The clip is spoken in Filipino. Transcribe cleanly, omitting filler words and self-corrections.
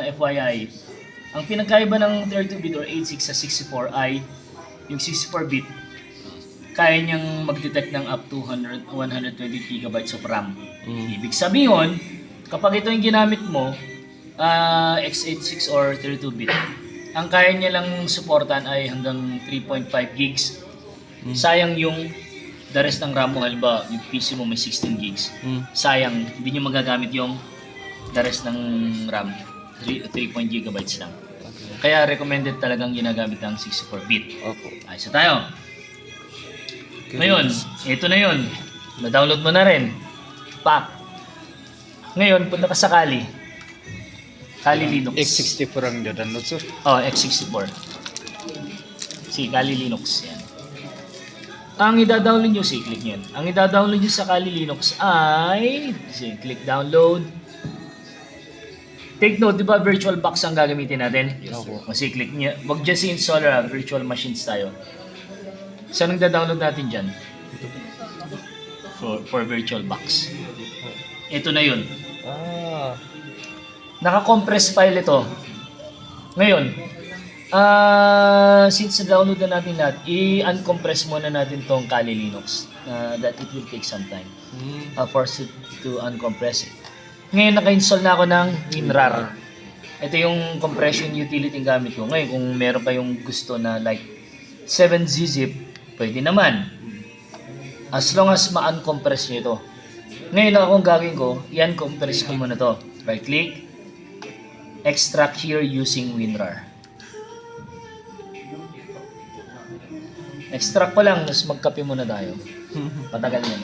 FYI, ang pinagkaiba ng 32-bit or 86 sa 64 ay yung 64-bit kaya niyang mag-detect ng up to 120 gigabytes of RAM. Ibig sabihin, kapag ito yung ginamit mo, x86 or 32-bit, ang kaya niya lang supportan ay hanggang 3.5 gigs. Sayang yung the rest ng RAM mo, halimbawa yung PC mo may 16 gigs. Sayang, hindi niyo magagamit yung the rest ng RAM. 3 gigabytes lang. Kaya recommended talagang ginagamit ng 64-bit. Opo. Ayos na tayo. Ngayon, ito na yun. Na-download mo na rin. Pak. Ngayon, punta ka sa Kali. Kali Linux. X64 ang download, sir. Oh, x64. Si Kali Linux. Yan. Ang i-download nyo, click nyo yan. Ang i-download nyo sa Kali Linux ay, click download. Take note, di ba virtual box ang gagamitin natin? Yes, sir. Kasi click nyo. Wag dyan si installer, virtual machines tayo. Saan ang da-download natin dyan? For virtual box. Ito na yun. Naka-compress file ito. Ngayon, since na-download na natin lahat, i-uncompress muna natin tong Kali Linux. That it will take some time. I'll force it to uncompress it. Ngayon, naka-install na ako ng WinRAR. Ito yung compression utility yung gamit ko. Ngayon, kung meron kayong gusto na like 7ZZip, pwede naman. As long as ma-uncompress nyo ito. Ngayon, akong gagawin ko, i-uncompress ko muna to. Right click, extract here using WinRAR. Extract ko lang, tapos magkape muna tayo. Patagal yan.